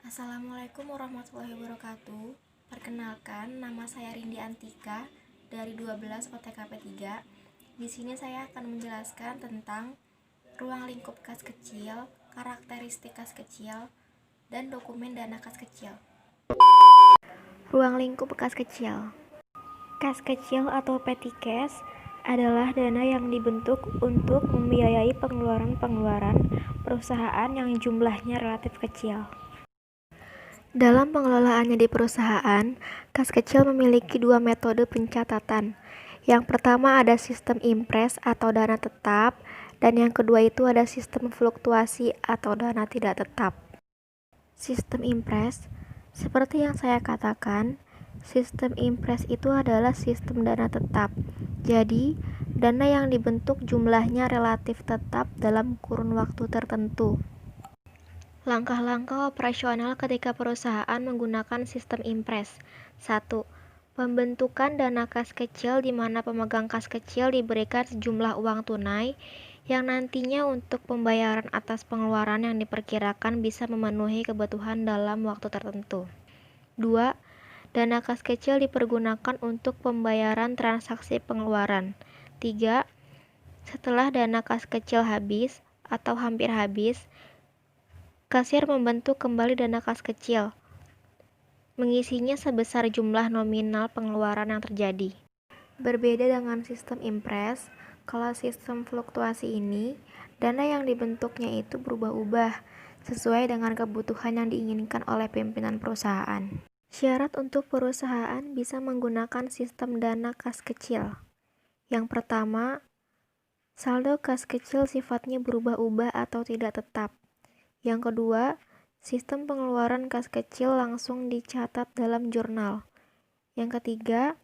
Assalamualaikum warahmatullahi wabarakatuh. Perkenalkan, nama saya Rindi Antika dari 12 OTKP 3. Di sini saya akan menjelaskan tentang ruang lingkup kas kecil, karakteristik kas kecil, dan dokumen dana kas kecil. Ruang lingkup kas kecil. Kas kecil atau petty cash adalah dana yang dibentuk untuk membiayai pengeluaran-pengeluaran perusahaan yang jumlahnya relatif kecil. Dalam pengelolaannya di perusahaan, kas kecil memiliki dua metode pencatatan. Yang pertama ada sistem impres atau dana tetap, dan yang kedua itu ada sistem fluktuasi atau dana tidak tetap. Sistem impres, seperti yang saya katakan, sistem impres itu adalah sistem dana tetap. Jadi, dana yang dibentuk jumlahnya relatif tetap dalam kurun waktu tertentu. Langkah-langkah operasional ketika perusahaan menggunakan sistem impres. 1. Pembentukan dana kas kecil di mana pemegang kas kecil diberikan sejumlah uang tunai yang nantinya untuk pembayaran atas pengeluaran yang diperkirakan bisa memenuhi kebutuhan dalam waktu tertentu. 2. Dana kas kecil dipergunakan untuk pembayaran transaksi pengeluaran. 3. Setelah dana kas kecil habis atau hampir habis, kasir membentuk kembali dana kas kecil, mengisinya sebesar jumlah nominal pengeluaran yang terjadi. Berbeda dengan sistem impres, kalau sistem fluktuasi ini, dana yang dibentuknya itu berubah-ubah sesuai dengan kebutuhan yang diinginkan oleh pimpinan perusahaan. Syarat untuk perusahaan bisa menggunakan sistem dana kas kecil. Yang pertama, saldo kas kecil sifatnya berubah-ubah atau tidak tetap. Yang kedua, sistem pengeluaran kas kecil langsung dicatat dalam jurnal. Yang ketiga,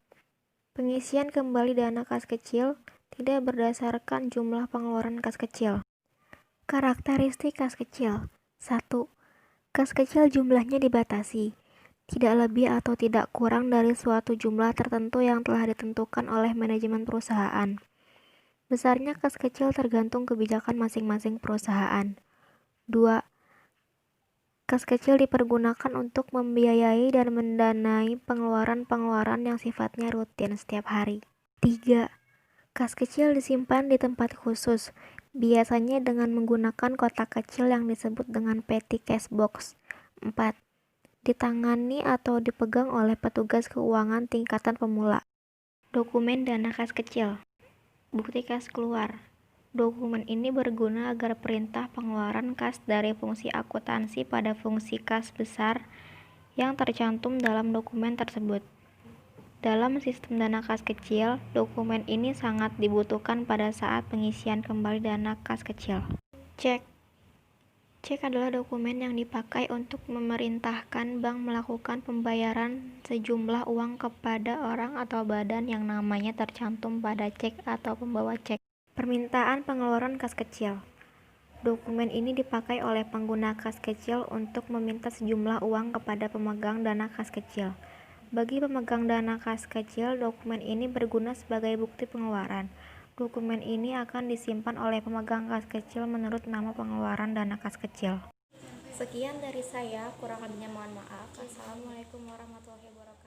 pengisian kembali dana kas kecil tidak berdasarkan jumlah pengeluaran kas kecil. Karakteristik kas kecil. 1. Kas kecil jumlahnya dibatasi, tidak lebih atau tidak kurang dari suatu jumlah tertentu yang telah ditentukan oleh manajemen perusahaan. Besarnya kas kecil tergantung kebijakan masing-masing perusahaan. 2. Kas kecil dipergunakan untuk membiayai dan mendanai pengeluaran-pengeluaran yang sifatnya rutin setiap hari. 3. Kas kecil disimpan di tempat khusus, biasanya dengan menggunakan kotak kecil yang disebut dengan petty cash box. 4. Ditangani atau dipegang oleh petugas keuangan tingkatan pemula. Dokumen dana kas kecil. Bukti kas keluar. Dokumen ini berguna agar perintah pengeluaran kas dari fungsi akuntansi pada fungsi kas besar yang tercantum dalam dokumen tersebut. Dalam sistem dana kas kecil, dokumen ini sangat dibutuhkan pada saat pengisian kembali dana kas kecil. Cek. Cek adalah dokumen yang dipakai untuk memerintahkan bank melakukan pembayaran sejumlah uang kepada orang atau badan yang namanya tercantum pada cek atau pembawa cek. Permintaan pengeluaran kas kecil. Dokumen ini dipakai oleh pengguna kas kecil untuk meminta sejumlah uang kepada pemegang dana kas kecil. Bagi pemegang dana kas kecil, dokumen ini berguna sebagai bukti pengeluaran. Dokumen ini akan disimpan oleh pemegang kas kecil menurut nama pengeluaran dana kas kecil. Sekian dari saya, kurang lebihnya mohon maaf. Assalamualaikum warahmatullahi wabarakatuh.